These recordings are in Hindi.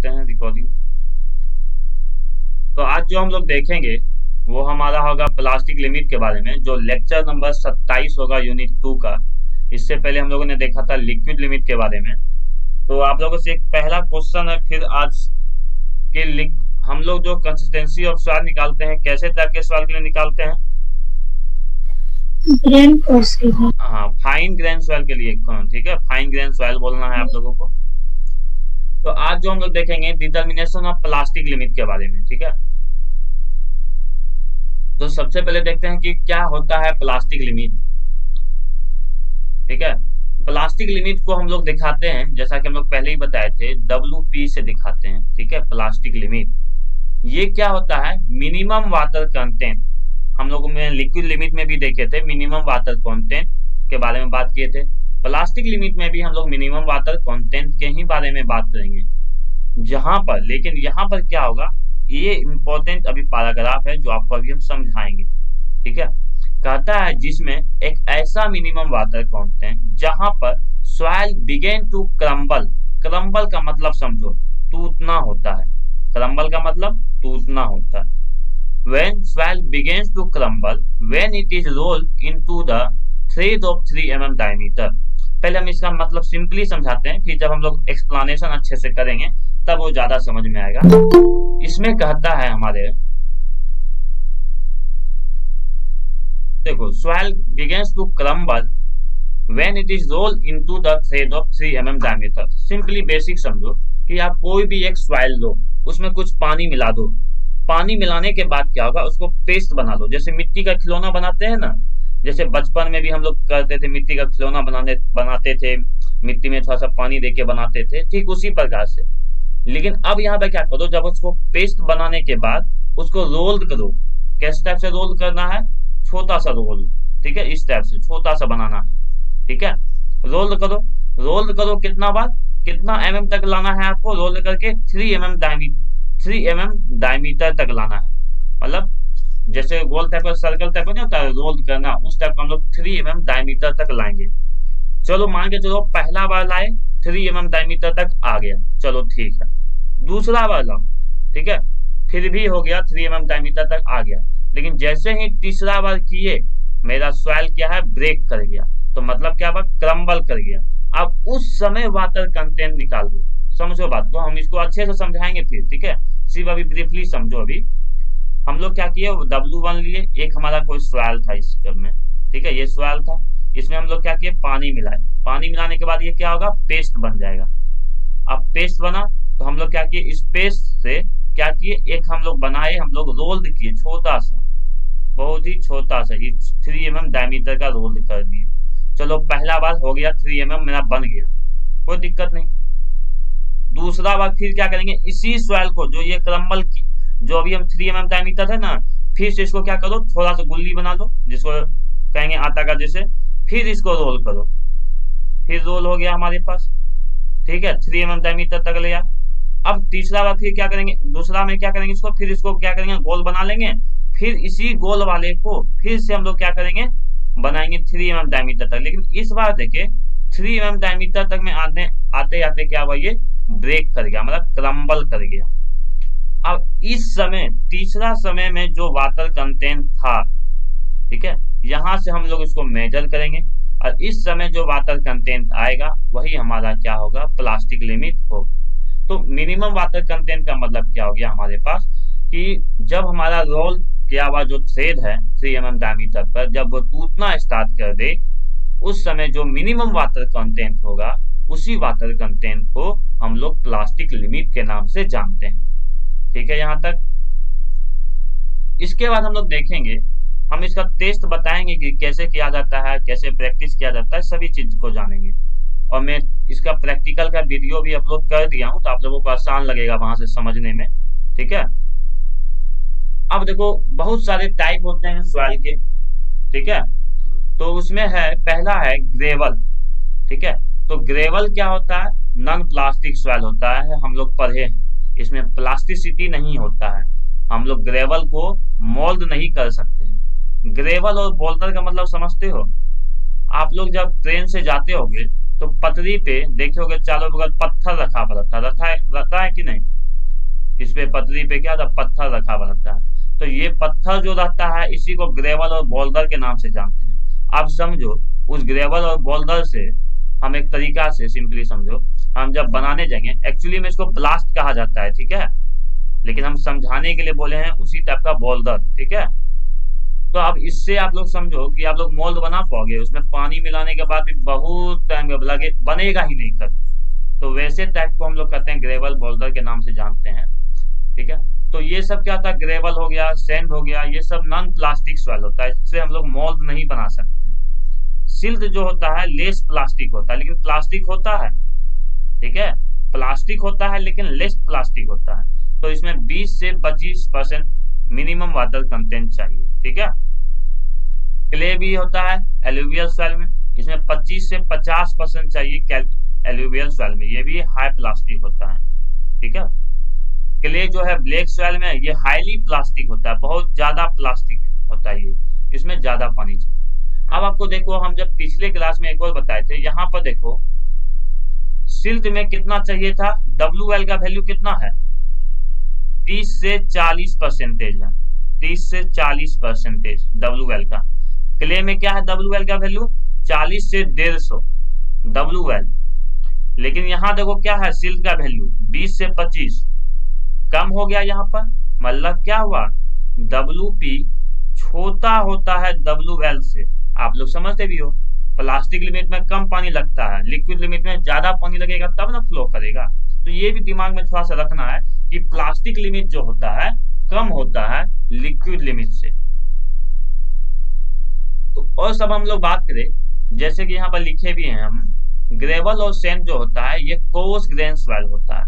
करते हैं रिकॉर्डिंग। तो आज जो हम लोग देखेंगे वो हमारा होगा प्लास्टिक लिमिट के बारे में, जो लेक्चर नंबर 27 होगा यूनिट 2 का। इससे पहले हम लोगों ने देखा था लिक्विड लिमिट के बारे में। तो आप लोगों से एक पहला क्वेश्चन है, फिर आज के हम लोग जो कंसिस्टेंसी ऑफ सॉइल निकालते हैं, कैसे टाइप के सॉइल के लिए निकालते हैं? ग्रेन फोर्स के लिए। हाँ, फाइन ग्रेन सॉइल के लिए। ठीक है, फाइन ग्रेन सॉइल बोलना है आप लोगों को। तो आज जो हम लोग देखेंगे डिटर्मिनेशन ऑफ प्लास्टिक लिमिट के बारे में। ठीक है, तो सबसे पहले देखते हैं कि क्या होता है प्लास्टिक लिमिट। ठीक है, प्लास्टिक लिमिट को हम लोग दिखाते हैं, जैसा कि हम लोग पहले ही बताए थे, WP से दिखाते हैं। ठीक है, प्लास्टिक लिमिट ये क्या होता है? Minimum water content. हम लोग में लिक्विड लिमिट में भी देखे थे, मिनिमम वाटर कंटेंट के बारे में बात किए थे। प्लास्टिक लिमिट में भी हम लोग मिनिमम वाटर कंटेंट के ही बारे में बात करेंगे। जहां पर लेकिन यहाँ पर क्या होगा, ये इंपॉर्टेंट अभी पैराग्राफ है जो आपको अभी हम समझाएंगे। ठीक है, कहता है जिसमें एक ऐसा मिनिमम वाटर कंटेंट जहां पर soil begin to crumble. Crumble का मतलब समझो, टूटना होता है। क्रम्बल का मतलब टूटना होता है। When soil begins to crumble, when it is rolled into the thread of 3 mm diameter। पहले हम इसका मतलब सिंपली समझाते हैं, फिर जब हम लोग एक्सप्लेनेशन अच्छे से करेंगे तब वो ज्यादा समझ में आएगा। इसमें कहता है हमारे, देखो, soil begins to crumble when it is rolled into the thread of 3 mm diameter। Simply basic समझो कि आप कोई भी एक सॉइल लो, उसमें कुछ पानी मिला दो। पानी मिलाने के बाद क्या होगा, उसको पेस्ट बना लो। जैसे मिट्टी का खिलौना बनाते हैं ना, जैसे बचपन में भी हम लोग करते थे, मिट्टी का खिलौना बनाते थे, मिट्टी में थोड़ा सा पानी देके बनाते थे, ठीक उसी प्रकार से। लेकिन अब यहाँ पे क्या करो, जब उसको पेस्ट बनाने के बाद उसको रोल करो। किस टाइप से रोल करना है? छोटा सा रोल। ठीक है, इस टाइप से छोटा सा बनाना है। ठीक है, रोल करो। रोल करो कितना बार, कितना mm तक लाना है आपको? रोल करके 3 mm डायमीटर तक लाना है। मतलब जैसे गोल टाइप का सर्कल टाइप नहीं होता है रोल करना, उस टाइप का हम लोग 3 mm डायमीटर तक लाएंगे। चलो मान के चलो पहला बार लाए 3 mm डायमीटर तक आ गया, चलो ठीक है। दूसरा बार लाओ, ठीक है, फिर भी हो गया 3 mm डायमीटर तक आ गया। लेकिन जैसे ही तीसरा बार किए, मेरा सॉइल क्या है? ब्रेक कर गया। तो मतलब क्या हुआ? क्रम्बल कर गया। अब उस समय वाटर कंटेंट निकाल दो। समझो बात को, हम इसको अच्छे से समझाएंगे फिर। ठीक है, सिर्फ अभी ब्रीफली समझो। अभी हम लोग क्या किए, W1 लिए, एक हमारा कोई सॉइल था इस में। ठीक है, ये सॉइल था, इसमें हम लोग क्या किए, पानी मिलाए। पानी मिलाने के बाद ये क्या होगा? पेस्ट बन जाएगा। अब पेस्ट बना तो हम लोग क्या किए, इस पेस्ट से क्या किए, एक हम लोग बनाए, हम लोग रोल किए, छोटा सा, बहुत ही छोटा सा, 3 mm डायमीटर का रोल कर दिए। चलो पहला बार हो गया, 3 mm मेरा बन गया, कोई दिक्कत नहीं। दूसरा बार फिर क्या करेंगे, इसी सॉइल को जो ये क्रम्बल की, जो अभी हम 3 mm डायमीटर है ना, फिर से इसको क्या करो, थोड़ा सा गुल्ली बना लो, जिसको कहेंगे आटा का जैसे। फिर इसको रोल करो, फिर रोल हो गया हमारे पास। ठीक है, 3 mm डायमीटर तक ले आए। अब तीसरा बार फिर क्या करेंगे, दूसरा में क्या करेंगे, इसको फिर इसको क्या करेंगे, गोल बना लेंगे। फिर इसी गोल वाले को फिर से हम लोग क्या करेंगे, बनाएंगे 3 mm डायमीटर तक। लेकिन इस बार देखिए 3 mm डायमीटर तक में आते आते क्या हुआ, ये ब्रेक कर गया, मतलब क्रम्बल कर गया। अब इस समय, तीसरा समय में जो वाटर कंटेंट था, ठीक है, यहां से हम लोग इसको मेजर करेंगे, और इस समय जो वाटर कंटेंट आएगा वही हमारा क्या होगा, प्लास्टिक लिमिट होगा। तो मिनिमम वाटर कंटेंट का मतलब क्या हो गया हमारे पास, कि जब हमारा रोल किया हुआ जो थ्रेड है 3 mm डायमीटर पर, जब वो टूटना स्टार्ट कर दे, उस समय जो मिनिमम वाटर कंटेंट होगा, उसी वाटर कंटेंट को हम लोग प्लास्टिक लिमिट के नाम से जानते हैं। ठीक है, यहां तक। इसके बाद हम लोग देखेंगे, हम इसका टेस्ट बताएंगे कि कैसे किया जाता है, कैसे प्रैक्टिस किया जाता है, सभी चीज को जानेंगे। और मैं इसका प्रैक्टिकल का वीडियो भी अपलोड कर दिया हूं, तो आप लोगों को आसान लगेगा वहां से समझने में। ठीक है, अब देखो बहुत सारे टाइप होते हैं सॉइल के। ठीक है, तो उसमें है, पहला है ग्रेवल। ठीक है, तो ग्रेवल क्या होता है, नॉन प्लास्टिक सॉइल होता है, हम लोग पढ़े हैं, इसमें प्लास्टिसिटी नहीं होता है, हम लोग ग्रेवल को मोल्ड नहीं कर सकते हैं। ग्रेवल और बोल्डर का मतलब समझते हो? आप लोग जब ट्रेन से जाते होगे तो पतरी पे देखोगे चारों बगल पत्थर रखा हुआ रहता है कि नहीं। इस पे पतरी पे क्या था, पत्थर रखा हुआ रहता है। तो ये पत्थर जो रहता है इसी को ग्रेवल और बोल्डर के नाम से जानते हैं। आप समझो उस ग्रेवल और बोल्डर से हम एक तरीका से सिंपली समझो, हम जब बनाने जाएंगे, एक्चुअली में इसको ब्लास्ट कहा जाता है, ठीक है, लेकिन हम समझाने के लिए बोले हैं उसी टाइप का बोल्डर, ठीक है। तो अब इससे आप लोग समझो कि आप लोग मोल्ड बना पाओगे, उसमें पानी मिलाने के बाद भी बहुत टाइम लगे, बनेगा ही नहीं कभी। तो वैसे टाइप को हम लोग कहते हैं ग्रेवल बोल्डर के नाम से जानते हैं, ठीक है। तो ये सब क्या होता है, ग्रेवल हो गया, सैंड हो गया, ये सब नॉन प्लास्टिक सॉइल होता है, इससे हम लोग मोल्ड नहीं बना सकते हैं। सिल्ट जो होता है लेस प्लास्टिक होता है, लेकिन प्लास्टिक होता है, ठीक है, प्लास्टिक होता है लेकिन लेस प्लास्टिक होता है। तो इसमें 20 से 25% मिनिमम वाटर कंटेंट चाहिए, ठीक है। क्ले भी होता है एलुवियल सॉइल में, इसमें 25 से 50% चाहिए एलुवियल सॉइल में, ये भी हाई प्लास्टिक होता है, ठीक है। क्ले जो है ब्लैक सॉइल में, ये हाईली प्लास्टिक होता है, बहुत ज्यादा प्लास्टिक होता है, ये इसमें ज्यादा पानी चाहिए। अब आपको देखो, हम जब पिछले क्लास में एक और बताए थे, यहाँ पर देखो सिल्ट में कितना चाहिए था, WL का वैल्यू कितना है, 30 से 40% है, 30 से 40% WL का। क्ले में क्या है WL का वैल्यू 40 से 150 WL, लेकिन यहाँ देखो क्या है सिल्ट का वैल्यू 20 से 25, कम हो गया यहाँ पर, मतलब क्या हुआ, WP छोटा होता है WL से। आप लोग समझते भी हो, प्लास्टिक लिमिट में कम पानी लगता है, लिक्विड लिमिट में ज्यादा पानी लगेगा तब ना फ्लो करेगा। तो ये भी दिमाग में थोड़ा सा रखना है कि प्लास्टिक लिमिट जो होता है कम होता है लिक्विड लिमिट से। तो और सब हम लोग बात करें, जैसे कि यहाँ पर लिखे भी हैं हम, ग्रेवल और सैंड जो होता है ये कोर्स ग्रेन सॉइल होता है,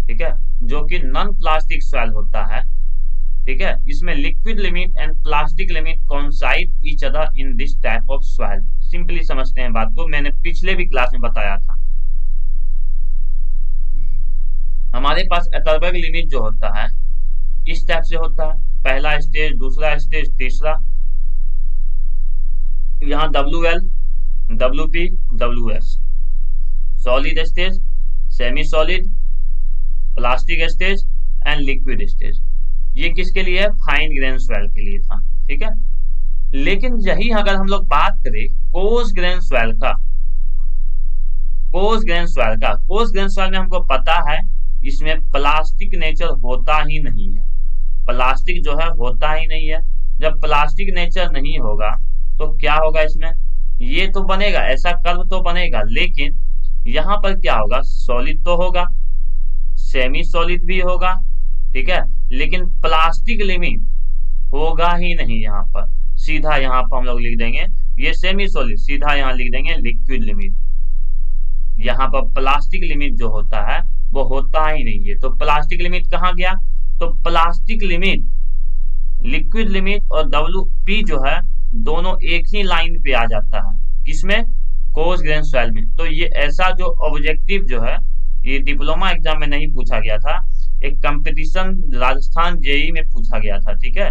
ठीक है, जो कि नॉन प्लास्टिक सॉइल होता है, ठीक है। इसमें liquid limit and plastic limit coincide each other in this type of soil. Simply समझते हैं बात को, मैंने पिछले भी क्लास में बताया था। हमारे पास एटरबर्ग लिमिट जो होता है इस टाइप से होता है, पहला स्टेज, दूसरा स्टेज, तीसरा। यहाँ WL, WP, WS, solid stage, semi solid, plastic stage and liquid stage. ये किसके लिए है, फाइन ग्रेन सॉइल के लिए था, ठीक है। लेकिन यही अगर हम लोग बात करें कोर्स ग्रेन सॉइल का, कोर्स ग्रेन सॉइल में हमको पता है इसमें प्लास्टिक नेचर होता ही नहीं है, प्लास्टिक जो है होता ही नहीं है। जब प्लास्टिक नेचर नहीं होगा तो क्या होगा, इसमें ये तो बनेगा, ऐसा कर्व तो बनेगा, लेकिन यहाँ पर क्या होगा, सॉलिड तो होगा, सेमी सॉलिड भी होगा, ठीक है, लेकिन प्लास्टिक लिमिट होगा ही नहीं। यहाँ पर सीधा यहाँ पर हम लोग लिख देंगे ये सेमी सॉलिड, सीधा यहाँ लिख देंगे लिक्विड लिमिट। यहाँ पर प्लास्टिक लिमिट जो होता है वो होता ही नहीं है। तो प्लास्टिक लिमिट कहाँ गया, तो प्लास्टिक लिमिट, लिक्विड लिमिट और WP जो है दोनों एक ही लाइन पे आ जाता है, किसमें, कोर्स ग्रेन सॉइल में। तो ये ऐसा जो ऑब्जेक्टिव जो है, ये डिप्लोमा एग्जाम में नहीं पूछा गया था, एक कंपटीशन राजस्थान जेई में पूछा गया था, ठीक है,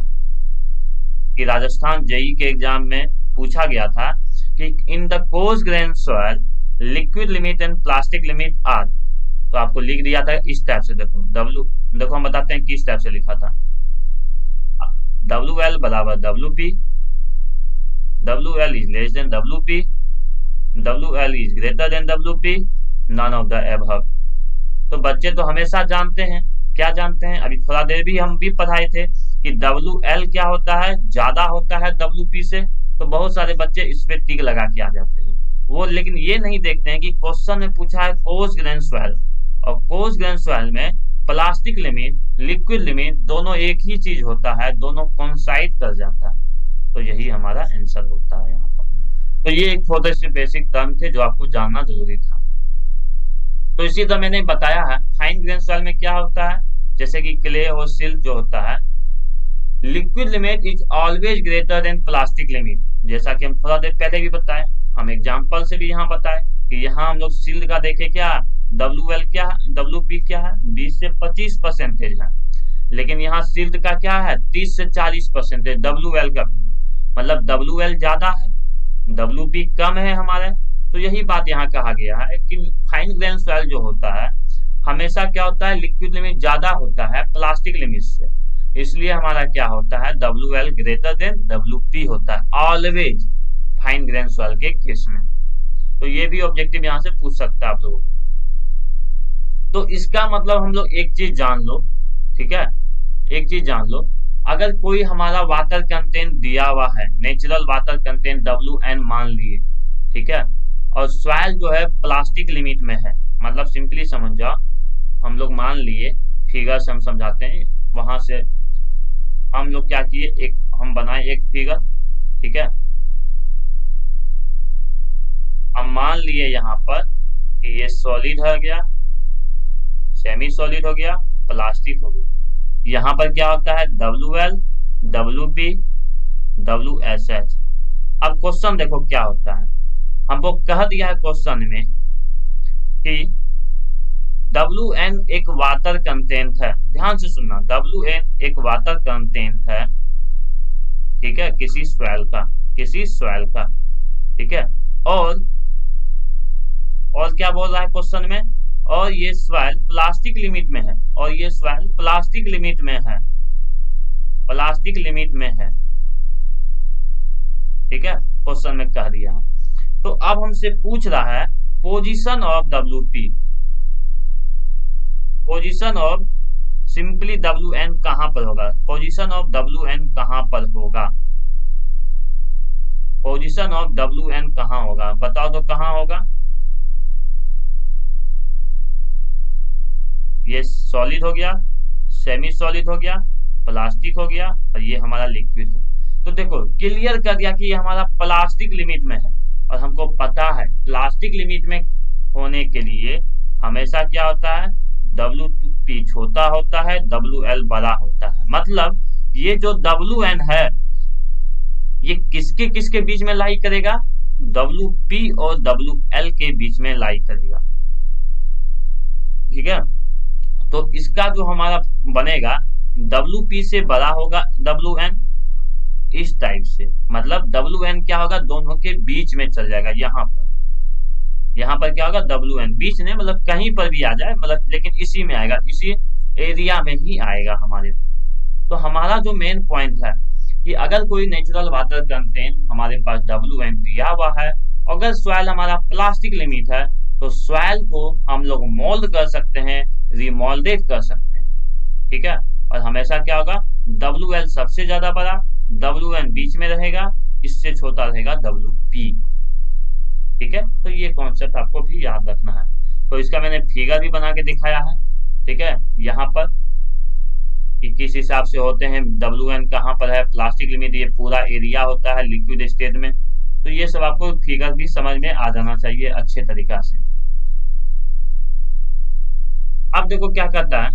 कि राजस्थान जेई के एग्जाम में पूछा गया था कि in the coarse grain soil liquid limit and plastic limit are. तो आपको लिख दिया था इस टाइप से, देखो हम बताते हैं किस टाइप से लिखा था, WL बराबर WP, WL is less than WP, WL is greater than WP, none of the above. तो बच्चे तो हमेशा जानते हैं, क्या जानते हैं, अभी थोड़ा देर भी हम भी पढ़ाए थे कि WL क्या होता है, ज्यादा होता है WP से। तो बहुत सारे बच्चे इस पे टिक लगा के आ जाते हैं वो, लेकिन ये नहीं देखते हैं कि क्वेश्चन में पूछा है कोर्स ग्रेन सॉइल, और कोर्स ग्रेन सॉइल में प्लास्टिक लिमिट, लिक्विड लिमिट दोनों एक ही चीज होता है, दोनों कोइंसाइड कर जाता है। तो यही हमारा आंसर होता है यहाँ पर। तो ये एक थोड़े से बेसिक टर्म थे जो आपको जानना जरूरी था। तो इसी तरह मैंने बताया है फाइन ग्रेन सॉइल में क्या होता है, जैसे कि क्ले और सिल्ट जो होता है, liquid limit is always greater than plastic limit, जैसा कि हम थोड़ा देर पहले भी बताए, हम एग्जांपल से भी यहाँ बताए कि यहाँ हम लोग सिल्ट का देखे क्या, WL क्या है, WP क्या है, 20 से 25% है, लेकिन यहाँ सिल्ट का क्या है 30 से 40% WL का वैल्यू, मतलब WL ज्यादा है, WP कम है हमारे, तो यही बात यहाँ कहा गया है कि फाइन ग्रेन सॉइल जो होता है हमेशा क्या होता है, लिक्विड लिमिट ज्यादा होता है प्लास्टिक लिमिट से, इसलिए हमारा क्या होता है, WL ग्रेटर देन WP होता है ऑलवेज फाइन ग्रेन सॉइल के केस में। तो ये भी ऑब्जेक्टिव यहाँ से पूछ सकता है आप लोगों को। तो इसका मतलब हम लोग एक चीज जान लो, ठीक है, एक चीज जान लो, अगर कोई हमारा वाटर कंटेंट दिया हुआ है, नेचुरल वाटर कंटेंट WN मान लिए, ठीक है, और सॉइल जो है प्लास्टिक लिमिट में है, मतलब सिंपली समझ जाओ, हम लोग मान लिए, फिगर से हम समझाते हैं, वहां से हम लोग क्या किए, एक हम बनाए एक फिगर, ठीक है, हम मान लिए यहाँ पर कि ये सॉलिड हो गया, सेमी सॉलिड हो गया, प्लास्टिक हो गया। यहाँ पर क्या होता है, WL, WP, WSH। अब क्वेश्चन देखो क्या होता है, हमको कह दिया है क्वेश्चन में कि WN एक वाटर कंटेंट है, ध्यान से सुनना, WN एक वाटर कंटेंट है, ठीक है, किसी सॉइल का, ठीक है, और क्या बोल रहा है क्वेश्चन में, और ये सॉइल प्लास्टिक लिमिट में है, और ये सॉइल प्लास्टिक लिमिट में है, ठीक है, क्वेश्चन में कह दिया है। तो अब हमसे पूछ रहा है position of WP, position of simply WN कहां पर होगा, पोजीशन ऑफ WN कहां पर होगा, पोजीशन ऑफ WN कहां होगा, बताओ तो कहां होगा। ये सॉलिड हो गया, सेमी सॉलिड हो गया, प्लास्टिक हो गया, और ये हमारा लिक्विड है। तो देखो क्लियर कर दिया कि ये हमारा प्लास्टिक लिमिट में है, और हमको पता है प्लास्टिक लिमिट में होने के लिए हमेशा क्या होता है, WP छोटा होता है, WL बड़ा होता है। मतलब ये जो WN है ये किसके किसके बीच में लाई करेगा, WP और WL के बीच में लाई करेगा, ठीक है। तो इसका जो हमारा बनेगा, WP से बड़ा होगा WN, इस टाइप से, मतलब WN क्या होगा, दोनों के बीच में चल जाएगा। यहाँ पर क्या होगा, WN बीच में, मतलब कहीं पर भी आ जाए, मतलब लेकिन इसी में आएगा, इसी एरिया में ही आएगा हमारे पास। तो हमारा जो मेन पॉइंट है कि अगर कोई नेचुरल वाटर कंटेंट हमारे पास WN दिया हुआ है, अगर सॉइल हमारा प्लास्टिक लिमिट है, तो सॉइल को हम लोग मोल्ड कर सकते हैं, रिमोल्डेड कर सकते हैं, ठीक है। और हमेशा क्या होगा, WL सबसे ज्यादा बड़ा, WN बीच में रहेगा, इससे छोटा रहेगा WP, ठीक है। तो ये कॉन्सेप्ट आपको भी याद रखना है। तो इसका मैंने फिगर भी बना के दिखाया है, ठीक है, यहाँ पर कि किस हिसाब से होते हैं, WN कहाँ पर है, प्लास्टिक लिमिट ये पूरा एरिया होता है लिक्विड स्टेट में। तो ये सब आपको फिगर भी समझ में आ जाना चाहिए अच्छे तरीका से। अब देखो क्या करता है,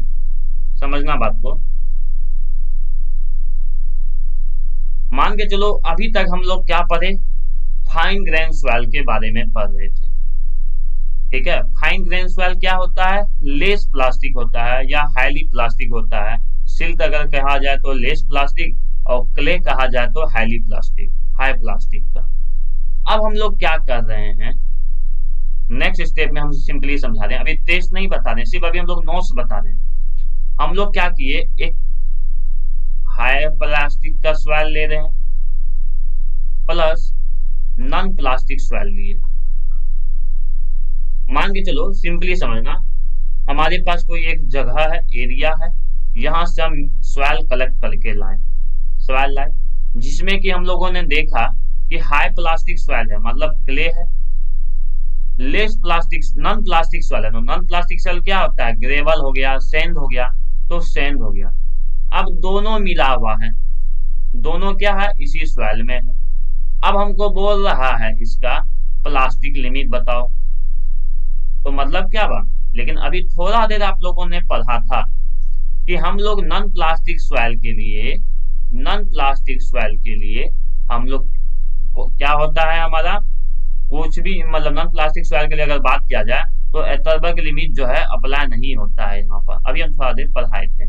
समझना बात को, मान के चलो अभी तक हम लोग क्या पढ़े, फाइन ग्रेन सॉइल के बारे में पढ़ रहे थे, ठीक है। फाइन ग्रेन सॉइल क्या होता है, लेस प्लास्टिक होता है या हाईली प्लास्टिक होता है। सिल्ट अगर कहा जाए तो लेस प्लास्टिक, और क्ले कहा जाए तो हाईली प्लास्टिक, हाई प्लास्टिक का। अब हम लोग क्या कर रहे हैं, नेक्स्ट स्टेप में हम सिंपली समझा रहे हैं, अभी टेस्ट नहीं बता रहे, सिर्फ अभी हम लोग नोट्स बता रहे हैं। हम लोग क्या किए, एक हाई प्लास्टिक का सॉइल ले रहे हैं प्लस नॉन प्लास्टिक सॉइल लिए। मान के चलो सिंपली समझना, हमारे पास कोई एक जगह है, एरिया है, यहां से हम सॉइल कलेक्ट करके लाए, सॉइल लाए, जिसमें कि हम लोगों ने देखा कि हाई प्लास्टिक सॉइल है, मतलब क्ले है, less plastic non plastic soil है। तो नॉन प्लास्टिक सॉइल क्या होता है, ग्रेवल हो गया, सैंड हो गया, तो सैंड हो गया। अब दोनों मिला हुआ है, दोनों क्या है, इसी सॉइल में है। अब हमको बोल रहा है इसका प्लास्टिक लिमिट बताओ, तो मतलब क्या बा, लेकिन अभी थोड़ा देर आप लोगों ने पढ़ा था कि हम लोग नॉन प्लास्टिक सॉइल के लिए हम लोग क्या होता है, हमारा कुछ भी, मतलब नॉन प्लास्टिक सॉइल के लिए अगर बात किया जाए तो एटरबर्ग लिमिट जो है अप्लाई नहीं होता है यहाँ पर। अभी हम थोड़ा देर पढ़ाए थे,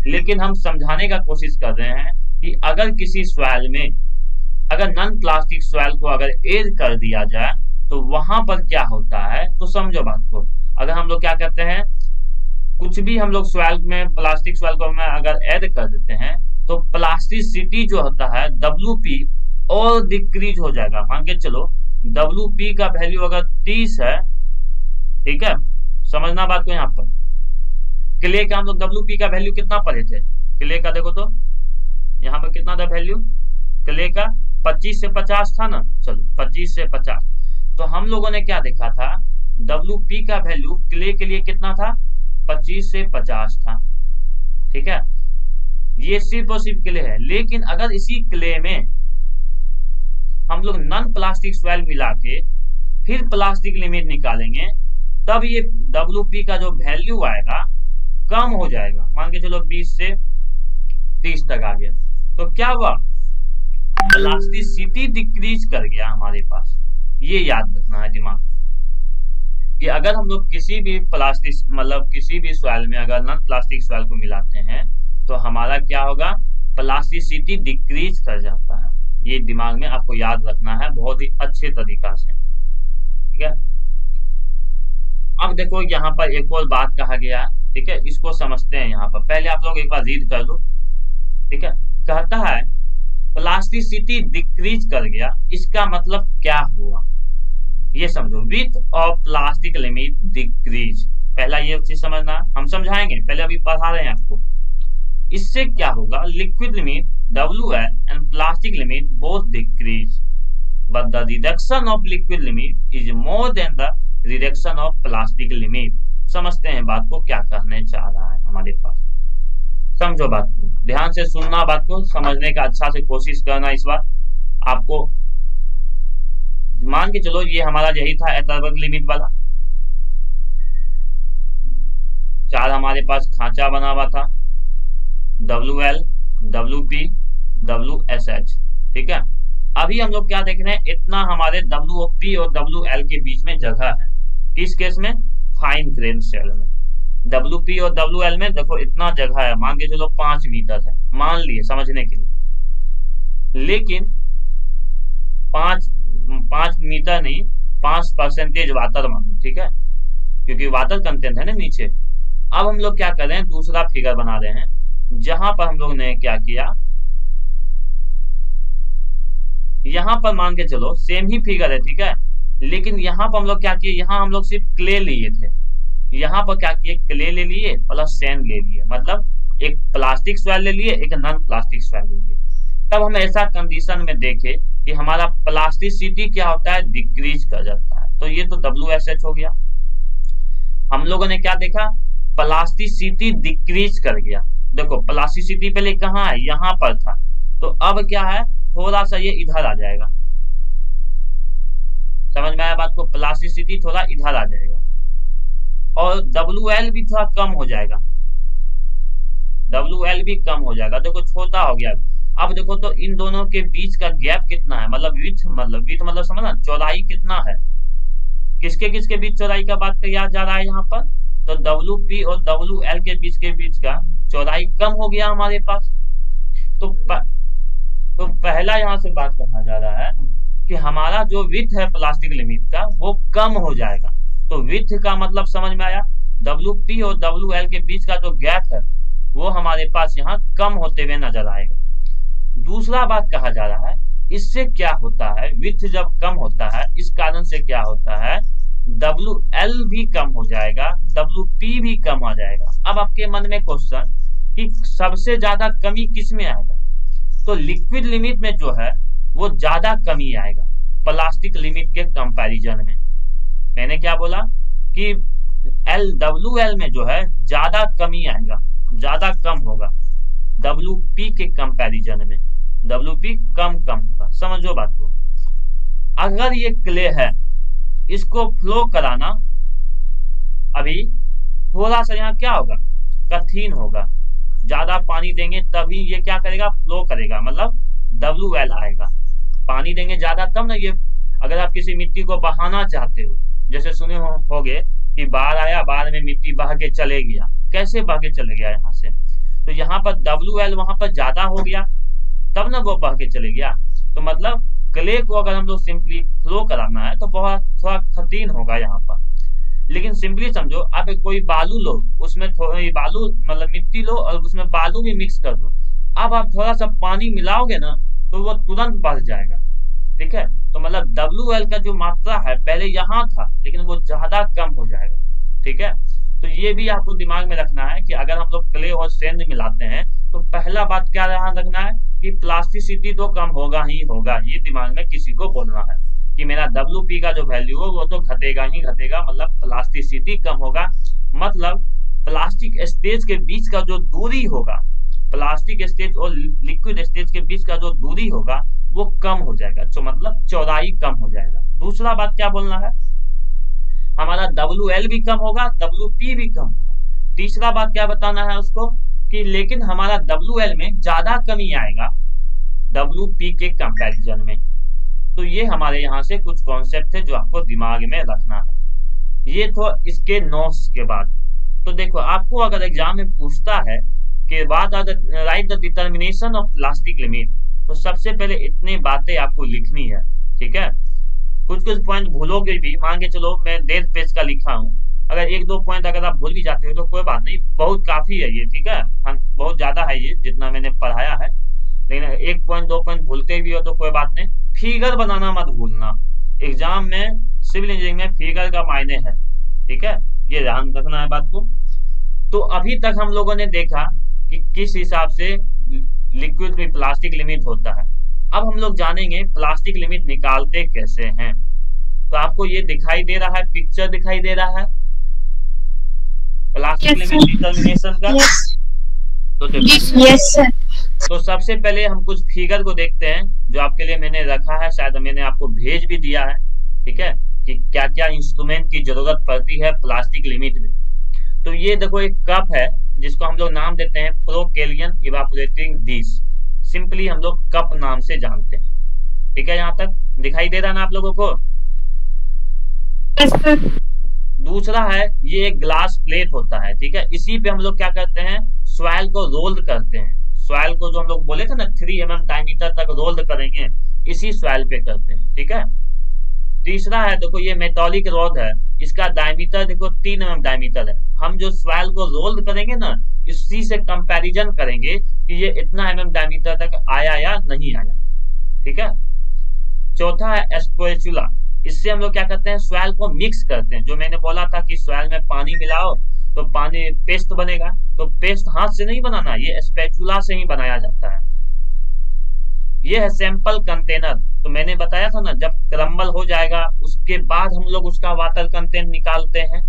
लेकिन हम समझाने का कोशिश कर रहे हैं कि अगर किसी सॉइल में अगर नॉन प्लास्टिक सॉइल को अगर ऐड कर दिया जाए तो वहां पर क्या होता है, तो समझो बात को। अगर हम लोग क्या करते हैं, कुछ भी हम लोग सॉइल में, प्लास्टिक सॉइल को में अगर ऐड कर देते हैं, तो प्लास्टिसिटी जो होता है WP और डिक्रीज हो जाएगा। मान के चलो WP का वैल्यू अगर 30 है, ठीक है, समझना बात को। यहाँ पर क्ले का हम लोग WP का वैल्यू कितना पढ़े थे, क्ले का देखो तो यहाँ पर कितना था वैल्यू क्ले का, 25 से 50 था ना। चलो 25 से 50, तो हम लोगों ने क्या देखा था, WP का वैल्यू क्ले के लिए कितना था, 25 से 50 था, ठीक है। ये सिर्फ और सिर्फ क्ले है। लेकिन अगर इसी क्ले में हम लोग नॉन प्लास्टिक सॉइल मिला के फिर प्लास्टिक लिमिट निकालेंगे, तब ये WP का जो वैल्यू आएगा कम हो जाएगा। मान के चलो 20 से 30 तक आ गया, तो क्या हुआ, प्लास्टिसिटी डिक्रीज कर गया हमारे पास। ये याद रखना है दिमाग कि अगर हम लोग किसी भी प्लास्टिक मतलब किसी भी सॉइल में अगर नॉन प्लास्टिक सॉइल को मिलाते हैं, तो हमारा क्या होगा, प्लास्टिसिटी डिक्रीज कर जाता है। ये दिमाग में आपको याद रखना है बहुत ही अच्छे तरीका से, ठीक है। अब देखो यहाँ पर एक और बात कहा गया, ठीक है, इसको समझते हैं। यहाँ पर पहले आप लोग एक बार रीड कर लो, ठीक है। कहता है प्लास्टिसिटी डिक्रीज कर गया, इसका मतलब क्या हुआ ये समझो, width of plastic limit decrease. पहला ये चीज समझना, हम समझाएंगे, पहले अभी पढ़ा रहे हैं आपको। इससे क्या होगा, liquid limit WL and plastic limit both decrease, but the reduction of liquid limit is more than the reduction of plastic limit. समझते हैं बात को, क्या कहने चाह रहा है हमारे पास। समझो बात को, ध्यान से सुनना, बात को समझने का अच्छा से कोशिश करना। इस बार आपको मान के चलो ये हमारा यही था एटरबर्ग लिमिट वाला, चार हमारे पास खांचा बना हुआ था, WL, WP, WSH, ठीक है। अभी हम लोग क्या देख रहे हैं, इतना हमारे WP और WL के बीच में जगह है। किस केस में, फाइन ग्रेन सेल में। WP और WL में देखो इतना जगह है, मान के चलो 5 मीटर है, मान लिए समझने के लिए। लेकिन 5 मीटर नहीं, 5% वाटर मानो, ठीक है, क्योंकि वाटर कंटेंट है ना नीचे। अब हम लोग क्या कर रहे हैं, दूसरा फिगर बना रहे हैं, जहां पर हम लोग ने क्या किया, यहां पर मान के चलो सेम ही फिगर है, ठीक है, लेकिन यहां पर हम लोग क्या किए, यहां हम लोग सिर्फ क्ले लिए थे, यहां पर क्या किए, क्ले ले लिए प्लस सैंड ले लिए, मतलब एक प्लास्टिक सॉइल ले लिए, एक नॉन प्लास्टिक सॉइल ले लिए। तब हम ऐसा कंडीशन में देखे कि हमारा प्लास्टिसिटी क्या होता है, डिक्रीज कर जाता है। तो ये तो WSH हो गया। हम लोगों ने क्या देखा, प्लास्टिसिटी डिक्रीज कर गया। देखो प्लास्टिसिटी पहले कहाँ है, यहाँ पर था, तो अब क्या है, थोड़ा सा ये इधर आ जाएगा। समझ में आया बात को, प्लास्टिसिटी थोड़ा इधर आ जाएगा, और WL भी थोड़ा कम हो जाएगा, WL भी कम हो जाएगा। देखो छोटा हो गया। अब देखो तो इन दोनों के बीच का गैप कितना है, मतलब विड्थ मतलब समझना, चौड़ाई कितना है, किसके किसके बीच चौड़ाई का बात किया जा रहा है यहाँ पर, तो WP और WL के बीच का चौड़ाई कम हो गया हमारे पास। तो पहला यहाँ से बात कहा जा रहा है कि हमारा जो विड्थ है प्लास्टिक लिमिट का वो कम हो जाएगा। तो विड्थ का मतलब समझ में आया, WP और WL के बीच का जो गैप है वो हमारे पास यहाँ कम होते हुए नजर आएगा। दूसरा बात कहा जा रहा है, इससे क्या होता है, विड्थ जब कम होता है, इस कारण से क्या होता है, WL भी कम हो जाएगा, WP भी कम हो जाएगा। अब आपके मन में क्वेश्चन कि सबसे ज्यादा कमी किस में आएगा, तो लिक्विड लिमिट में जो है वो ज्यादा कमी आएगा प्लास्टिक लिमिट के कंपैरिजन में। मैंने क्या बोला कि WL में जो है ज्यादा कमी आएगा, ज्यादा कम होगा, WP के कंपैरिजन में WP कम होगा। समझो बात को। अगर ये क्ले है, इसको फ्लो कराना अभी थोड़ा सा यहाँ क्या होगा, कठिन होगा, ज्यादा पानी देंगे तभी ये क्या करेगा, फ्लो करेगा, मतलब WL आएगा। पानी देंगे ज्यादा तब ना ये, अगर आप किसी मिट्टी को बहाना चाहते हो, जैसे सुने होगे कि बाढ़ आया, बाढ़ में मिट्टी बह के चले गया, कैसे बह के चले गया यहाँ से, तो यहाँ पर WL वहां पर ज्यादा हो गया तब ना वो बह के चले गया। तो मतलब क्ले को अगर हम लोग सिंपली फ्लो कराना है तो बहुत थोड़ा कठिन होगा यहाँ पर। लेकिन सिंपली समझो, आप कोई बालू लो, उसमें थोड़ी बालू मतलब मिट्टी लो और उसमें बालू भी मिक्स कर दो, अब आप थोड़ा सा पानी मिलाओगे ना तो वो तुरंत बढ़ जाएगा। ठीक है, तो मतलब WL का जो मात्रा है पहले यहाँ था लेकिन वो ज्यादा कम हो जाएगा। ठीक है, तो ये भी आपको दिमाग में रखना है कि अगर हम लोग क्ले और सेंड मिलाते हैं तो पहला बात क्या ध्यान रखना है कि प्लास्टिसिटी तो कम होगा ही होगा। ये दिमाग में किसी को बोलना है कि मेरा WP का जो वैल्यू हो वो तो घटेगा ही घटेगा, मतलब प्लास्टिसिटी कम होगा, मतलब प्लास्टिक स्टेज के बीच का जो दूरी होगा, प्लास्टिक स्टेज और लिक्विड स्टेज के बीच का जो दूरी होगा वो कम हो जाएगा, तो मतलब चौड़ाई कम हो जाएगा। दूसरा बात क्या बोलना है, हमारा WL भी कम होगा, WP भी कम होगा। तीसरा बात क्या बताना है उसको कि लेकिन हमारा WL में ज्यादा कमी आएगा WP के कंपैरिजन में। तो ये हमारे यहाँ से कुछ कॉन्सेप्ट है जो आपको दिमाग में रखना है। ये तो इसके नोट्स के बाद, तो देखो आपको अगर एग्जाम में पूछता है कि right the determination of plastic limit, तो सबसे पहले इतनी बातें आपको लिखनी है। ठीक है, कुछ कुछ पॉइंट भूलोगे भी, मान के चलो मैं 1.5 पेज का लिखा हूँ, अगर 1-2 पॉइंट अगर आप भूल भी जाते हो तो कोई बात नहीं, बहुत काफी है ये। ठीक है, बहुत ज्यादा है ये जितना मैंने पढ़ाया है, लेकिन 1 पॉइंट 2 पॉइंट भूलते भी हो तो कोई बात नहीं। फिगर बनाना मत भूलना, एग्जाम में सिविल इंजीनियरिंग में फिगर का मायने है। ठीक है, ये ध्यान रखना है बात को। तो अभी तक हम लोगों ने देखा कि किस हिसाब से लिक्विड में प्लास्टिक लिमिट होता है। अब हम लोग जानेंगे प्लास्टिक लिमिट निकालते कैसे हैं। तो आपको ये दिखाई दे रहा है, पिक्चर दिखाई दे रहा है प्लास्टिक लिमिट डिटर्मिनेशन का। तो देखो, तो सबसे पहले हम कुछ फिगर को देखते हैं जो आपके लिए मैंने रखा है, शायद मैंने आपको भेज भी दिया है। ठीक है, कि क्या क्या इंस्ट्रूमेंट की जरूरत पड़ती है प्लास्टिक लिमिट में। तो ये देखो एक कप है जिसको हम लोग नाम देते हैं प्रोकेलियन इवापोरेटिंग डिश, सिंपली हम लोग कप नाम से जानते हैं। ठीक है, यहाँ तक दिखाई दे रहा ना आप लोगों को। दूसरा है ये एक ग्लास प्लेट होता है। ठीक है, इसी पे हम लोग क्या करते हैं, सॉइल को रोल करते हैं। सॉइल को जो हम लोग बोले थे ना 3 mm डायमीटर तक रोल करेंगे, इसी सॉइल पे करते हैं। ठीक है, तीसरा है देखो ये मेटालिक रॉड है, इसका डायमीटर देखो 3 mm डायमीटर है। हम जो सॉइल को रोल करेंगे ना, इसी से कंपैरिजन करेंगे कि ये इतना mm डायमीटर तक आया या नहीं आया। ठीक है, चौथा है स्पैचुला, इससे हम लोग क्या करते हैं, सॉइल को मिक्स करते हैं। जो मैंने बोला था कि सॉइल में पानी मिलाओ तो पानी पेस्ट बनेगा, तो पेस्ट हाथ से नहीं बनाना, ये स्पैचुला से ही बनाया जाता है। ये है सैंपल कंटेनर, तो मैंने बताया था ना जब क्रम्बल हो जाएगा उसके बाद हम लोग उसका वाटर कंटेंट निकालते हैं।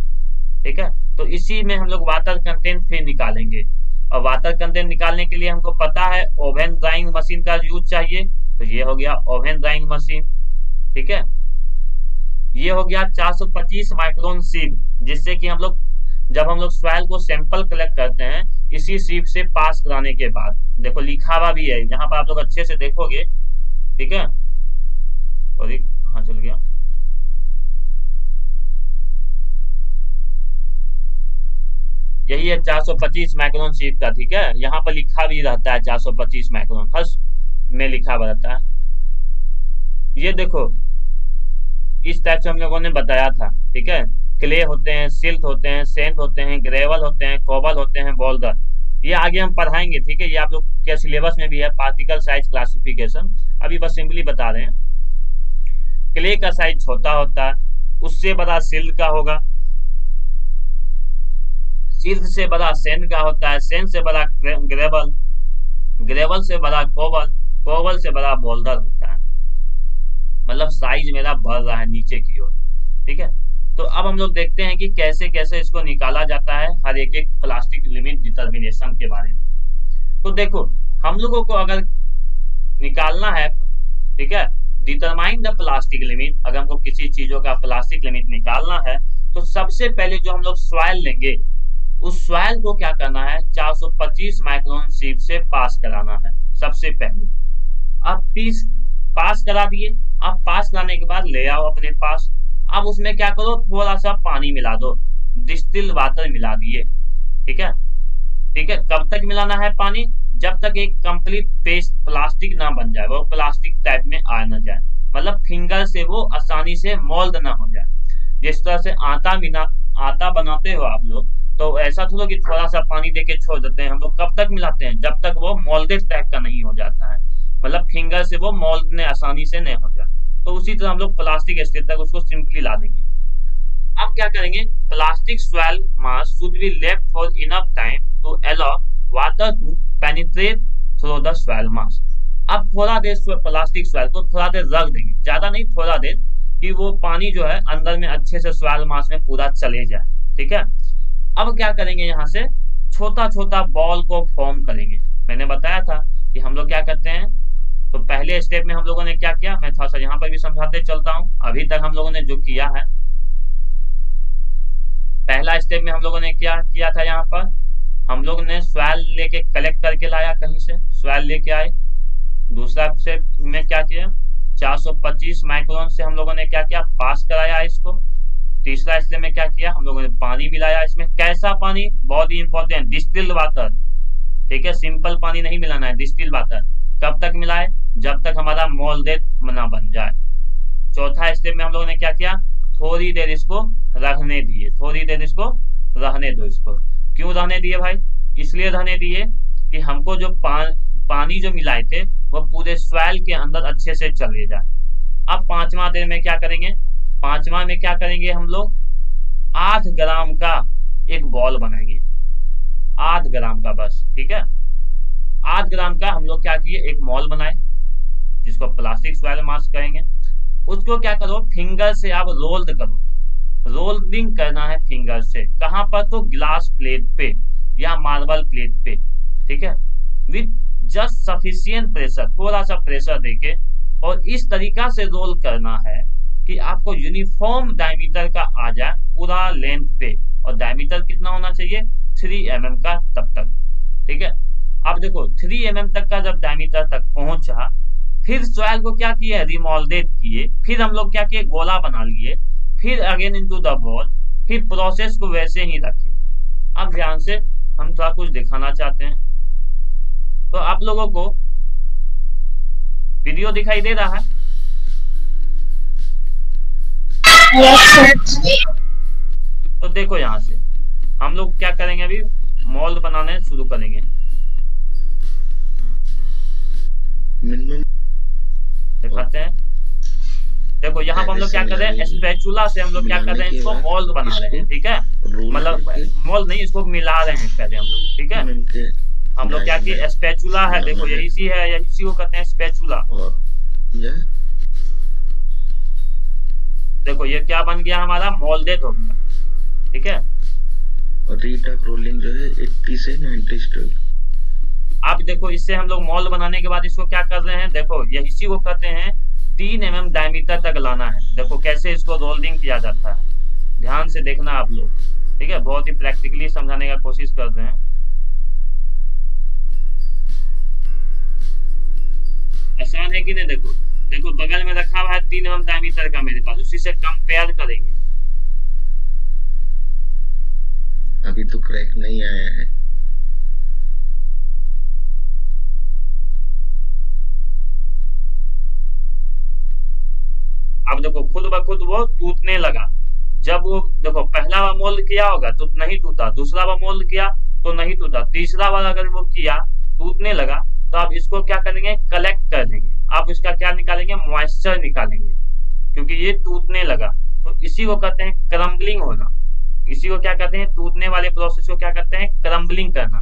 ठीक है, तो इसी में हम लोग वाटर कंटेंट फिर निकालेंगे। और वाटर कंटेंट निकालने के लिए हमको पता है ओवन ड्राइंग मशीन का यूज चाहिए, तो ये हो गया ओवन ड्राइंग मशीन। ठीक है, ये हो गया 425 माइक्रोन सीप, जिससे कि हम लोग जब हम लोग सॉइल को सैंपल कलेक्ट करते हैं इसी सीप से पास कराने के बाद, देखो लिखा हुआ भी है यहाँ पर, आप लोग अच्छे से देखोगे। ठीक है, और एक कहाँ चल गया, यही है 425 माइक्रोन सीप का। ठीक है, यहाँ पर लिखा भी रहता है 425 माइक्रोन, हर में लिखा हुआ रहता है। ये देखो इस टाइप से हम लोगों ने बताया था। ठीक है, क्ले होते हैं, सिल्ट होते हैं, सैंड होते हैं, ग्रेवल होते हैं, कोबल होते हैं, बोल्डर, ये आगे हम पढ़ाएंगे। ठीक है, ये आप लोग के सिलेबस में भी है, पार्टिकल साइज क्लासिफिकेशन, अभी बस सिंपली बता रहे हैं। क्ले का साइज छोटा होता है, उससे बड़ा सिल्ट का होगा, सिल्ट से बड़ा सैंड का होता है, सैंड से बड़ा ग्रेवल, ग्रेवल से बड़ा कोबल, कोबल से बड़ा बोल्डर होता है। मतलब साइज मेरा बढ़ रहा है नीचे की ओर। ठीक है, तो अब हम लोग देखते हैं कि कैसे कैसे इसको निकाला जाता है, हर एक एक प्लास्टिक लिमिट डिटर्मिनेशन के बारे में। तो देखो हम लोगों को अगर निकालना है, ठीक है, डिटरमाइन द प्लास्टिक लिमिट, अगर हमको किसी चीजों का प्लास्टिक लिमिट निकालना है तो सबसे पहले जो हम लोग सॉइल लेंगे उस सॉइल को क्या करना है, 425 माइक्रोन सीप से पास कराना है सबसे पहले। आप पास करा दिए, आप पास कराने के बाद ले आओ अपने पास। अब उसमें क्या करो, थोड़ा सा पानी मिला दो, डिस्टिल वाटर मिला दिए। ठीक है, ठीक है, कब तक मिलाना है पानी, जब तक एक कंप्लीट पेस्ट प्लास्टिक ना बन जाए, वो प्लास्टिक टाइप में आ ना जाए। मतलब फिंगर से वो आसानी से मोल्ड ना हो जाए। जिस तरह से आटा बनाते हो आप लोग, तो ऐसा थोड़ा कि थोड़ा सा पानी देके छोड़ देते हैं हम लोग, कब तक मिलाते हैं, जब तक वो मोल्डेड टाइप का नहीं हो जाता है, मतलब फिंगर से वो मोल्ड ने आसानी से नहीं हो जाए। तो उसी तरह हम लोग प्लास्टिक स्टेज तक उसको सिंपली ला देंगे। अब क्या करेंगे, plastic swell mass should be left for enough time to allow water to penetrate through the swell mass. अब थोड़ा देर प्लास्टिक स्वेल को थोड़ा देर रख देंगे, ज्यादा नहीं, थोड़ा देर, कि वो पानी जो है अंदर में अच्छे से स्वेल मास में पूरा चले जाए। ठीक है, अब क्या करेंगे, यहाँ से छोटा छोटा बॉल को फॉर्म करेंगे। मैंने बताया था कि हम लोग क्या करते हैं, तो पहले स्टेप में हम लोगों ने क्या किया, मैं थोड़ा सा यहाँ पर भी समझाते चलता हूँ। अभी तक हम लोगों ने जो किया है, पहला स्टेप में हम लोगों ने क्या किया था, यहाँ पर हम लोग ने स्वेल लेके कलेक्ट करके लाया, कहीं से स्वेल लेके आए। दूसरा स्टेप में क्या किया, 425 माइक्रोन से हम लोगों ने क्या किया, पास कराया इसको। तीसरा स्टेप में क्या किया, हम लोगों ने पानी मिलाया इसमें। कैसा पानी, बहुत ही इंपॉर्टेंट, डिस्टिल्ड वाटर। ठीक है, सिंपल पानी नहीं मिलाना है, डिस्टिल्ड वाटर। कब तक मिलाए, जब तक हमारा मोल्डेड ना बन जाए। चौथा स्टेप में हम लोगों ने क्या किया, थोड़ी देर इसको रहने दिए, थोड़ी देर इसको रहने दो। इसको क्यों रहने दिए भाई, इसलिए रहने दिए कि हमको जो पानी जो मिलाए थे वो पूरे स्वेल के अंदर अच्छे से चले जाए। अब पांचवा देर में क्या करेंगे, पांचवा में क्या करेंगे, हम लोग 8 ग्राम का एक बॉल बनाएंगे, 8 ग्राम का बस। ठीक है, 8 ग्राम का हम लोग क्या किए, एक मॉल बनाए, जिसको प्लास्टिक स्वेल मास कहेंगे। उसको क्या करो, फिंगर से आप रोल्ड करो, रोलिंग करना है फिंगर से। कहां पर, तो ग्लास प्लेट पे या मार्बल प्लेट पे। ठीक है, विथ जस्ट सफिशियंट प्रेशर, थोड़ा सा प्रेशर देके, और इस तरीका से रोल करना है कि आपको यूनिफॉर्म डायमीटर का आ जाए पूरा लेंथ पे। और डायमीटर कितना होना चाहिए, 3 mm का तब तक। ठीक है, अब देखो 3 mm तक का जब डायमीटर तक पहुंचा, फिर सॉइल को क्या किए, रिमोल्डेड किए, फिर हम लोग क्या किए, गोला बना लिए, फिर अगेन इनटू द बॉल, फिर प्रोसेस को वैसे ही रखे। अब ध्यान से हम थोड़ा कुछ दिखाना चाहते हैं, तो आप लोगों को वीडियो दिखाई दे रहा है? तो देखो यहाँ से हम लोग क्या करेंगे, अभी मोल्ड बनाने शुरू करेंगे। दिखाते हैं, देखो यहाँ पर हम लोग क्या कर रहे हैं, स्पैचुला से हम लोग क्या कर रहे हैं, इसको मोल्ड बना रहे हैं। ठीक है, मतलब मोल्ड नहीं, इसको मिला रहे हैं पहले हम लोग। ठीक है, हम लोग क्या किए, स्पैचुला है, देखो यही सी है, यही सी को कहते हैं स्पैचुला। देखो ये क्या बन गया, हमारा मोल्डेड हो गया। ठीक है, और रेट ऑफ रोलिंग जो है 80 से 90 स्ट्रोक। अब देखो इससे हम लोग मोल्ड बनाने के बाद इसको क्या कर रहे हैं, देखो ये इसी को कहते हैं 3 mm डायमीटर तक लाना है। देखो कैसे इसको रोलिंग किया जाता है, ध्यान से देखना आप लोग। ठीक है, बहुत ही प्रैक्टिकली समझाने का कोशिश कर रहे हैं। आसान है कि नहीं, देखो देखो बगल में रखा हुआ है 3 mm डायमीटर का मेरे पास, उसी से कंपेयर करेंगे। अभी तो क्रैक नहीं आया है। अब देखो खुद ब खुद वो टूटने लगा। जब वो देखो पहला बार मोल्ड किया होगा तो नहीं टूटा, दूसरा बार मोल्ड किया तो नहीं टूटा, तीसरा बार अगर वो किया टूटने लगा, तो आप इसको क्या करेंगे, कलेक्ट कर देंगे। आप इसका क्या निकालेंगे, मॉइस्चर निकालेंगे, क्योंकि ये टूटने लगा। तो इसी को कहते हैं क्रम्बलिंग होना। इसी को क्या कहते हैं, टूटने वाले प्रोसेस को क्या कहते हैं, क्रम्बलिंग करना।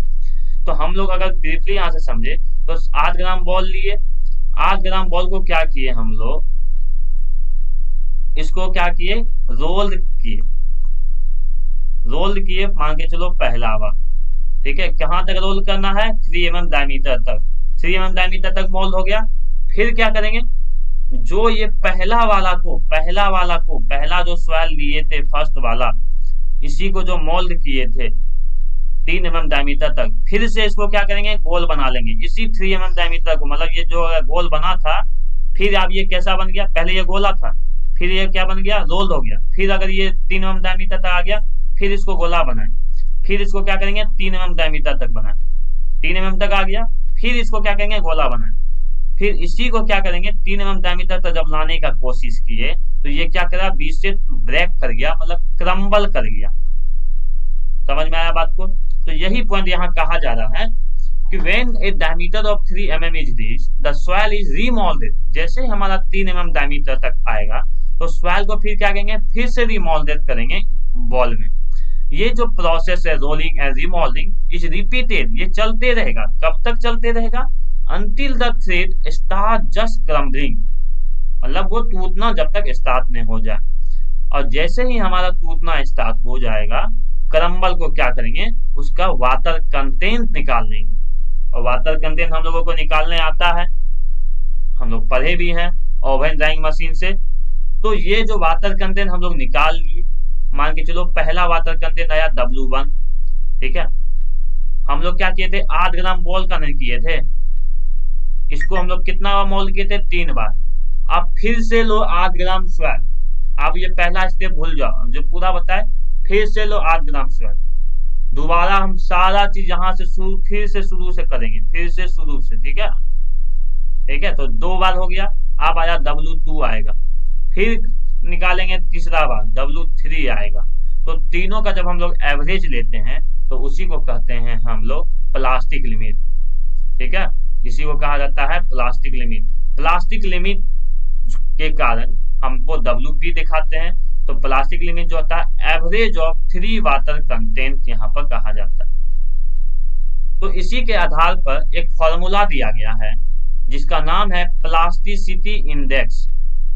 तो हम लोग अगर ब्रीफली यहाँ से समझे तो 8 ग्राम बॉल लिए, 8 ग्राम बॉल को क्या किए हम लोग, इसको क्या किए, रोल्ड किए, रोल्ड किए, मान के चलो पहला बार। ठीक है, कहां तक रोल करना है, 3 mm डायमीटर तक। 3 mm डायमीटर तक मोल्ड हो गया। फिर क्या करेंगे, जो ये पहला जो स्वेल लिए थे फर्स्ट वाला, इसी को जो मोल्ड किए थे 3 mm डायमीटर तक, फिर से इसको क्या करेंगे, गोल बना लेंगे इसी 3 mm डायमीटर को। मतलब ये जो गोल बना था, फिर अब ये कैसा बन गया, पहले ये गोला था, फिर ये क्या बन गया, रोल्ड हो गया। फिर अगर ये 3 mm डायमीटर तक आ गया, फिर इसको गोला बनाए, फिर इसको क्या करेंगे, 3 mm डायमीटर तक बनाए, 3 mm तक आ गया, फिर इसको क्या करेंगे, गोला बनाए, फिर इसी को क्या करेंगे 3 mm डायमीटर तक जब लाने का कोशिश किए तो ये क्या करा, बीच से ब्रेक कर गया, मतलब क्रम्बल कर गया। समझ में आया बात को? तो यही पॉइंट यहाँ कहा जा रहा है कि when a diameter of 3 mm is reached, the soil is remolded। जैसे हमारा 3 mm डायमीटर तक आएगा तो soil को फिर क्या करेंगे, फिर से रिमोल्डेड करेंगे बॉल में। ये जो प्रोसेस है rolling and remoulding is repeated, ये चलते रहेगा। कब तक चलते रहेगा? until the thread start just crumbling, मतलब वो टूटना जब तक स्टार्ट नहीं हो जाए। और जैसे ही हमारा टूटना स्टार्ट हो जाएगा, क्रम्बल को क्या करेंगे, उसका वाटर कंटेंट निकाल लेंगे। और वाटर कंटेंट हम लोगों को निकालने आता है, हम लोग पढ़े भी हैं ओवन ड्राइंग मशीन से। तो ये जो वाटर कंटेंट हम लोग निकाल लिए, मान के चलो पहला वाटर कंटेंट आया W1, ठीक है। हम लोग क्या किए थे, 8 ग्राम बॉल का नहीं किए थे, इसको हम लोग कितना बार मोल्ड किए थे, 3 बार। आप फिर से लो 8 ग्राम स्वैग, आप ये पहला स्टेप भूल जाओ जो पूरा बताए, फिर से लो 8 ग्राम स्वैग। दोबारा हम सारा चीज यहाँ से फिर से शुरू से करेंगे, फिर से शुरू से, ठीक है, ठीक है। तो 2 बार हो गया, अब आया W2 आएगा, फिर निकालेंगे तीसरा बार W3 आएगा। तो तीनों का जब हम लोग एवरेज लेते हैं तो उसी को कहते हैं हम लोग प्लास्टिक लिमिट, ठीक है। इसी को कहा जाता है प्लास्टिक लिमिट। प्लास्टिक लिमिट के कारण हमको WP दिखाते हैं। तो प्लास्टिक लिमिट जो होता है एवरेज ऑफ 3 वाटर कंटेंट यहाँ पर कहा जाता है। तो इसी के आधार पर एक फॉर्मूला दिया गया है जिसका नाम है प्लास्टिसिटी इंडेक्स।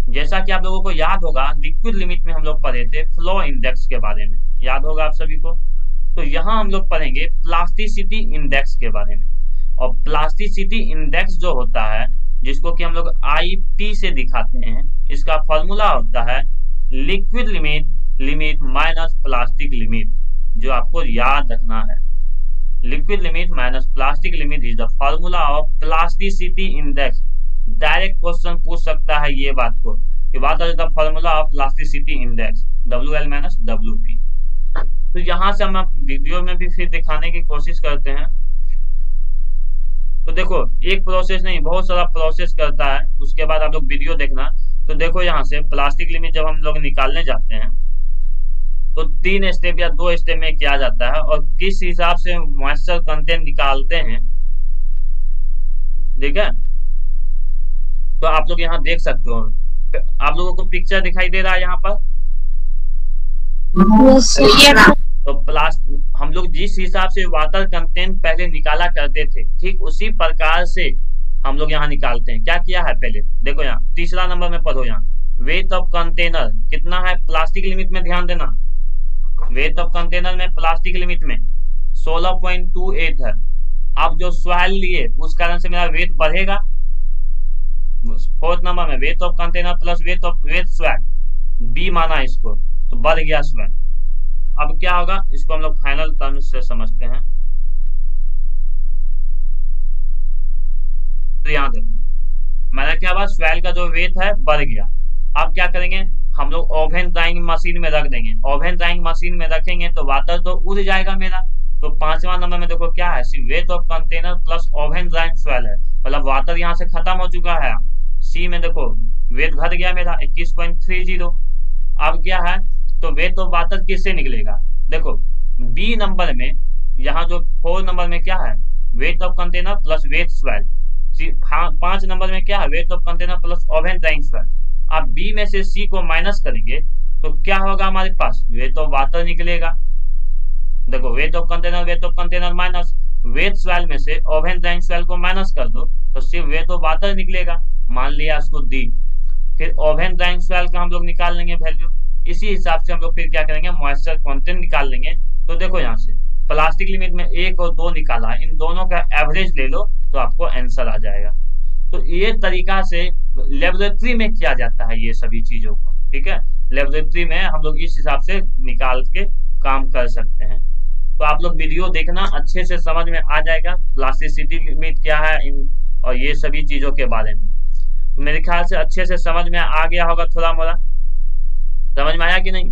जैसा कि आप लोगों को याद होगा लिक्विड लिमिट में हम लोग पढ़े थे फ्लो इंडेक्स के बारे में, याद होगा आप सभी को। तो यहाँ हम लोग पढ़ेंगे प्लास्टिसिटी इंडेक्स के बारे में। और प्लास्टिसिटी इंडेक्स जो होता है, जिसको कि हम लोग IP से दिखाते हैं, इसका फॉर्मूला होता है liquid limit minus plastic limit, जो आपको याद रखना है। Liquid limit minus plastic limit is the formula of plasticity index. Direct question पूछ सकता है ये बात को कि what is the formula of plasticity index, WL minus WP। तो यहाँ से हम वीडियो में भी फिर दिखाने की कोशिश करते हैं। तो देखो एक प्रोसेस नहीं, बहुत सारा प्रोसेस करता है, उसके बाद आप लोग वीडियो देखना। तो देखो यहाँ से प्लास्टिक लिमिट जब हम लोग निकालने जाते हैं तो 3 स्टेप या 2 स्टेप में किया जाता है, और किस हिसाब से मॉइस्चर कंटेंट निकालते हैं, ठीक है। तो आप लोग यहाँ देख सकते हो, आप लोगों को पिक्चर दिखाई दे रहा है यहाँ पर। तो हम लोग जिस हिसाब से वाटर कंटेंट पहले निकाला करते थे, ठीक उसी प्रकार से हम लोग यहाँ निकालते हैं। क्या किया है पहले देखो, यहाँ तीसरा नंबर में पढ़ो, यहाँ वेट ऑफ कंटेनर कितना है प्लास्टिक लिमिट में, ध्यान देना। वेट ऑफ कंटेनर में प्लास्टिक लिमिट में 16.28 है। अब जो सॉइल लिए उस कारण से मेरा वेट बढ़ेगा। 4th नंबर में weight of container plus wait soil, B माना इसको, तो बढ़ गया सॉइल। अब क्या होगा, इसको हम लोग फाइनल टर्म्स से समझते हैं। तो यहाँ देखो मेरा क्या हुआ, सॉइल का जो वेट है बढ़ गया। अब क्या करेंगे, हम लोग ओवन ड्राइंग मशीन में रख देंगे। ओवन ड्राइंग मशीन में रखेंगे तो वाटर तो उड़ जाएगा मेरा। तो 5वां नंबर में देखो क्या है, weight of container plus oven drawing soil है, मतलब वाटर यहाँ से खत्म हो चुका है। C में देखो वेट घट गया मेरा 21.30। अब क्या है, तो वेट ऑफ वाटर किससे निकलेगा, देखो B नंबर में, यहाँ जो 4 नंबर में क्या है, weight of container plus wait soil. 5 number में क्या है, weight of container plus oven drawing soil. अब B में से C को माइनस करेंगे तो क्या होगा हमारे पास, वेट ऑफ वाटर निकलेगा। देखो weight of container minus weight soil में से ओवन ड्राइंग सॉइल को माइनस कर दो तो सिर्फ वेट ऑफ वाटर निकलेगा, मान लिया उसको D। फिर ओवन ड्राइंग सॉइल का हम लोग निकाल लेंगे वैल्यू। इसी हिसाब से हम लोग फिर क्या करेंगे, मॉइस्चर कंटेंट निकाल लेंगे। तो देखो यहाँ से प्लास्टिक लिमिट में 1 और 2 निकाला, इन दोनों का एवरेज ले लो तो आपको आंसर आ जाएगा। तो ये तरीका से लेबोरेटरी में किया जाता है ये सभी चीजों को, ठीक है। लेबोरेटरी में हम लोग इस हिसाब से निकाल के काम कर सकते हैं। तो आप लोग वीडियो देखना, अच्छे से समझ में आ जाएगा प्लास्टिसिटी लिमिट क्या है और ये सभी चीजों के बारे में। तो मेरे ख्याल से अच्छे से समझ में आ गया होगा, थोड़ा मोड़ा समझ में आया कि नहीं?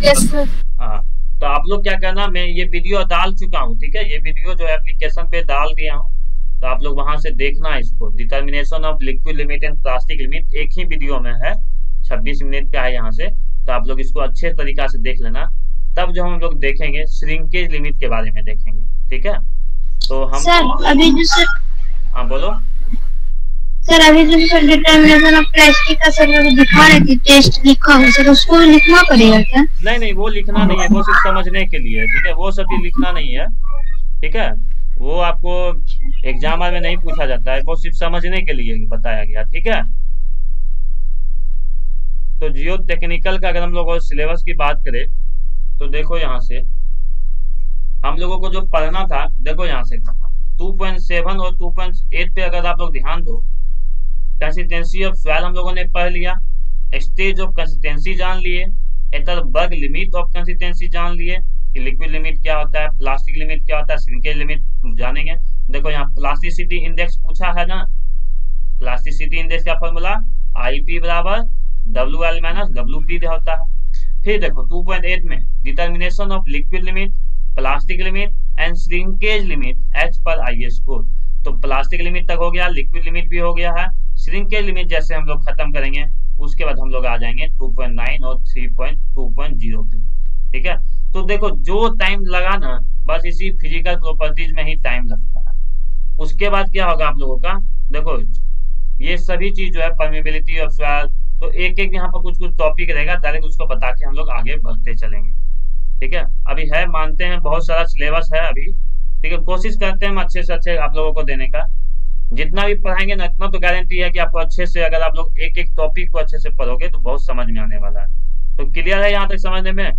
Yes sir. हाँ, तो आप लोग क्या करना, मैं ये वीडियो डाल चुका हूँ, ठीक है। ये वीडियो जो एप्लीकेशन पे डाल दिया हूँ, तो आप लोग वहां से देखना इसको, determination of liquid limit and plastic limit एक ही वीडियो में है, 26 मिनट का है यहाँ से, तो आप लोग इसको अच्छे तरीका से देख लेना। तब जो हम लोग देखेंगे श्रिंकेज लिमिट के बारे में देखेंगे, ठीक है। तो हम सर अभी जो सर, हाँ बोलो। सर अभी जो सर डिटर्मिनेशन ऑफ प्लास्टिक का सर वो दिखा रहे थे, टेस्ट लिखा हो सर, उसको भी लिखना पड़ेगा क्या? नहीं नहीं, वो लिखना नहीं है, वो सिर्फ समझने के लिए, ठीक है, वो सब चीज लिखना नहीं है, ठीक है। वो आपको एग्जाम में नहीं पूछा जाता है, वो सिर्फ समझने के लिए बताया गया, ठीक है। तो जियो टेक्निकल का अगर हम लोग सिलेबस की बात करें तो देखो यहाँ से हम लोगों को जो पढ़ना था, देखो यहाँ से 2.7 और 2.8 पे अगर आप लोग ध्यान दो, कंसिस्टेंसी ऑफ सॉइल हम लोगों ने पढ़ लिया, स्टेज ऑफ कंसिस्टेंसी जान लिए, एटरबर्ग लिमिट ऑफ कंसिस्टेंसी जान लिए कि लिक्विड लिमिट क्या होता है, प्लास्टिक लिमिट क्या होता है, श्रिंकेज लिमिट जानेंगे। देखो यहाँ प्लास्टिसिटी इंडेक्स पूछा है ना, प्लास्टिसिटी इंडेक्स का फॉर्मूला IP बराबर WL माइनस WP होता है। फिर देखो 2.8 में determination of liquid limit, plastic limit and shrinkage limit as पर IS कोड। तो प्लास्टिक लिमिट तक हो गया, लिक्विड लिमिट भी हो गया है, श्रिंकेज लिमिट जैसे हम लोग खत्म करेंगे उसके बाद हम लोग आ जाएंगे 2.9 और 3.2.0 पे, ठीक है। तो देखो जो टाइम लगा ना, बस इसी फिजिकल प्रॉपर्टीज में ही टाइम लगता है। उसके बाद क्या होगा आप लोगों का, देखो ये सभी चीज जो है परमेबिलिटी ऑफ सॉइल, तो एक एक यहाँ पर कुछ कुछ टॉपिक रहेगा, डायरेक्ट उसको बता के हम लोग आगे बढ़ते चलेंगे, ठीक है। अभी है, मानते हैं बहुत सारा सिलेबस है अभी, ठीक है, कोशिश करते हैं हम अच्छे से अच्छे आप लोगों को देने का। जितना भी पढ़ाएंगे ना, इतना तो गारंटी है कि आपको अच्छे से, अगर आप लोग एक एक टॉपिक को अच्छे से पढ़ोगे तो बहुत समझ में आने वाला है। तो क्लियर है यहाँ तक समझने में?